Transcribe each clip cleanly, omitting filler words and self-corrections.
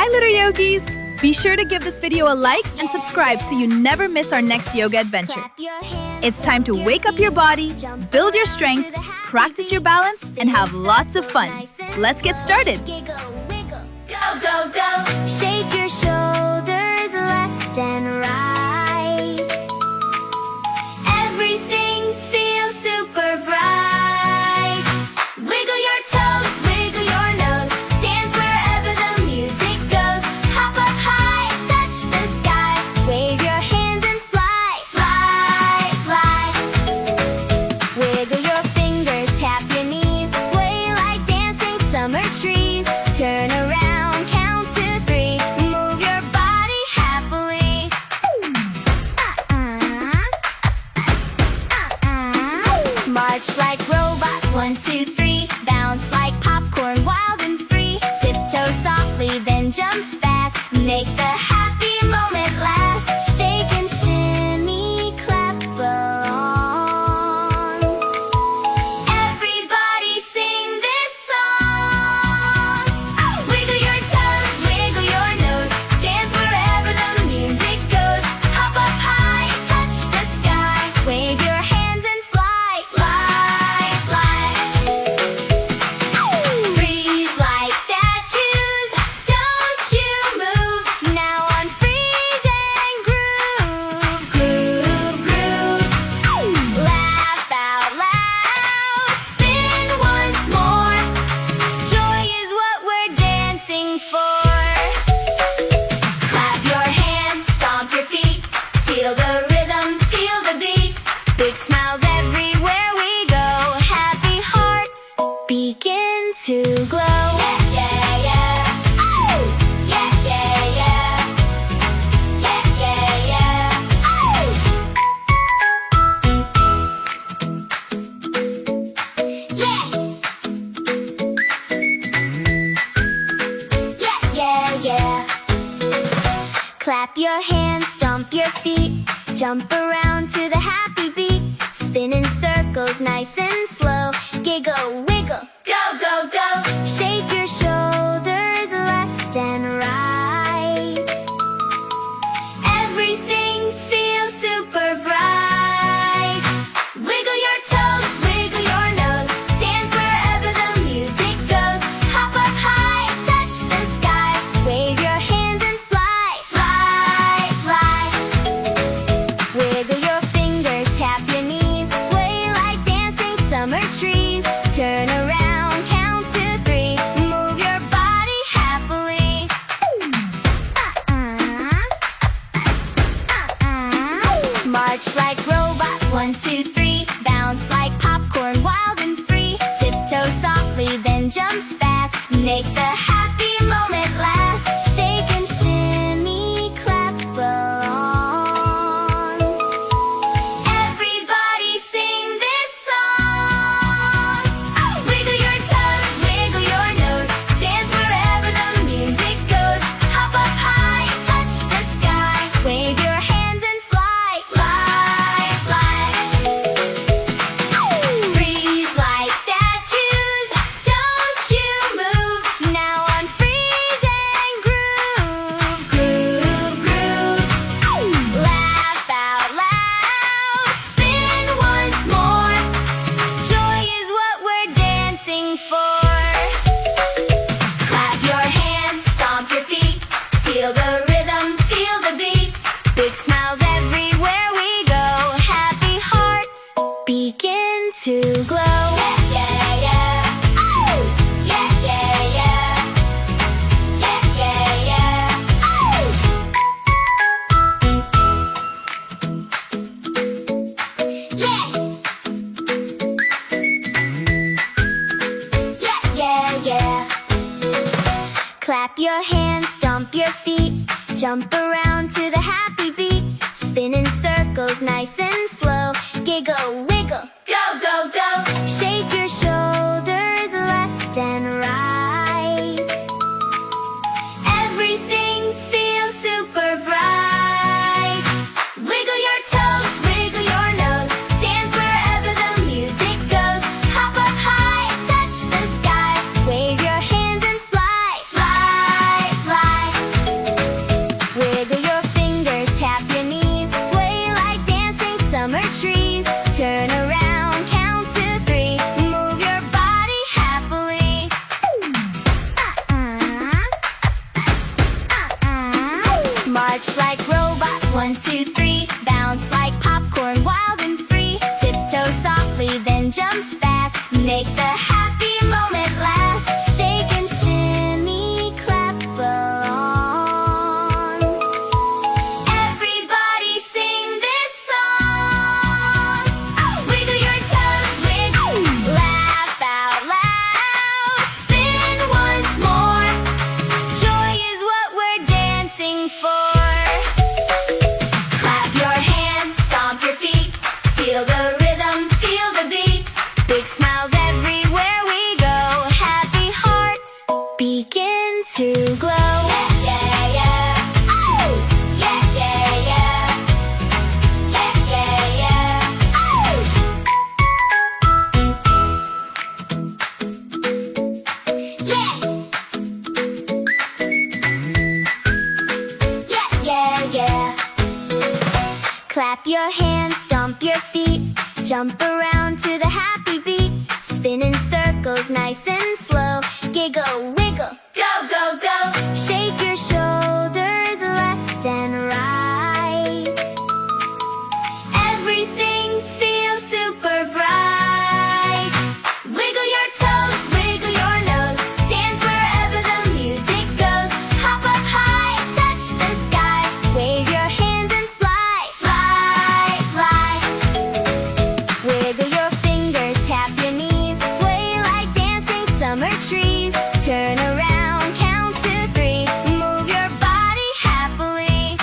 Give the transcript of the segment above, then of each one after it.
Hi, little yogis! Be sure to give this video a like and subscribe so you never miss our next yoga adventure. It's time to wake up your body, build your strength, practice your balance, and have lots of fun. Let's get started. Go, go, go. Shake your shoulders left and right. Everything feels super bright. Wiggle your toes, wiggle your nose. Dance wherever the music goes. Hop up high, touch the sky. Wave your hands and fly, fly, fly. Wiggle your fingers, tap your knees. Sway like dancing summer trees. Turn around, count to 3. Move your body happily. March like robots, 1, 2, 3. Bounce like popcorn, wild and free. Tiptoe softly, then jump fast. Make the happy moment last. Shake and shimmy, clap along. Everybody sing this song. Wiggle your toes, wiggle your nose. Dance wherever the music goes. Hop up high, touch the sky. Wave your hands and fly, fly, fly. Freeze like statues, don't you move. Now on freeze and groove, groove, groove. Laugh out loud, spin once more. Joy is what we're dancing for. Clap your hands, stomp your feet. Feel the rhythm, feel the beat. Big smiles everywhere we go. Happy hearts begin to glow. Yeah, yeah, yeah. Oh! Yeah, yeah, yeah. Yeah, yeah, yeah. Oh! Yeah. Yeah, yeah, yeah. Clap your hands, stomp your feet. Jump around to the happy beat. Spin in circles, nice and slow. Giggle, wiggle, go, go, go. Shake your shoulders left and right. Everything feels super bright. Wiggle your toes, wiggle your nose. Dance wherever the music goes. Hop up high, touch the sky. Wave your hands and fly, fly, fly. Wiggle your fingers, tap your knees. Sway like dancing summer trees. Turn around, count to 3. Move your body happily. March like robots, 1, 2, 3. Bounce like popcorn, wild and free. Tiptoe softly, then jump fast. Make the happy moment last. Shake and shimmy, clap along. Everybody sing this song. Wiggle your toes, wiggle your nose. Dance wherever the music goes. Hop up high, touch the sky. Wave your hands and fly, fly, fly. Freeze like statues, don't you move. Now on freeze and groove, groove, groove. Laugh out loud, spin once more. Joy is what we're dancing for. Clap your hands, stomp your feet. Feel the rhythm, feel the beat. Big smiles everywhere we go. Happy hearts begin to glow. Yeah, yeah, yeah. Oh! Yeah, yeah, yeah. Yeah, yeah, yeah. Oh! Yeah. Yeah, yeah, yeah. Clap your hands, stomp your feet. Jump around to the happy beat. Spin in circles, nice and slow. Giggle, wiggle, go, go, go. Shake your shoulders left and right. Everything feels super bright. Wiggle your toes, wiggle your nose. Dance wherever the music goes. Hop up high, touch the sky. Wave your hands and fly, fly, fly. March like robots, 1, 2, 3. Bounce like popcorn, wild and free. Tiptoe softly, then jump fast. Make the happy moment last. Shake and shimmy, clap along. Everybody sing this song. Wiggle your toes, wiggle. Laugh out loud. Spin once more. Joy is what we're dancing for. Clap your hands, stomp your feet. Feel the rhythm, feel the beat. Big smiles everywhere we go. Happy hearts begin to glow. Yeah, yeah, yeah. Oh! Yeah, yeah, yeah. Yeah, yeah, yeah. Oh! Yeah. Yeah, yeah, yeah. Clap your hands, stomp your feet. Jump around to the happy beat. Spin in circles, nice and slow. Giggle, wiggle, go, go, go. Shake your shoulders left and right. Everything feels super bright. Wiggle your toes, wiggle your nose. Dance wherever the music goes. Hop up high, touch the sky. Wave your hands and fly, fly, fly. Wiggle your fingers, tap your knees. Sway like dancing summer trees. Turn around, count to 3. Move your body happily.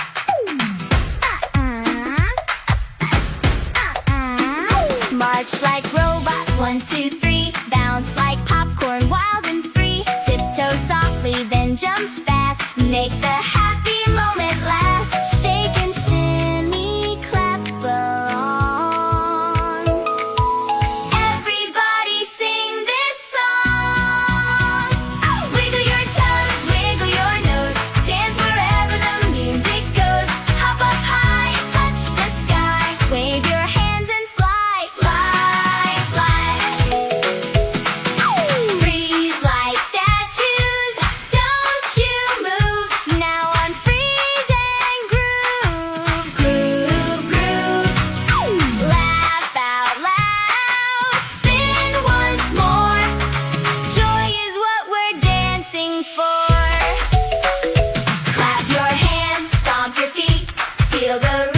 March like robots, 1, 2, 3. Bounce like popcorn, wild and free. Tiptoe softly, then jump fast. Make the happy moment last. Shake and shimmy, clap along. Everybody sing this song. Wiggle your toes, wiggle your nose. Dance wherever the music goes. Hop up high, touch the sky. Wave your hands and fly, fly, fly. Freeze like statues, don't you move. Now unfreeze and groove, groove, groove. Laugh out loud, spin once more. Joy is what we're dancing for. Clap your hands, stomp your feet. Feel the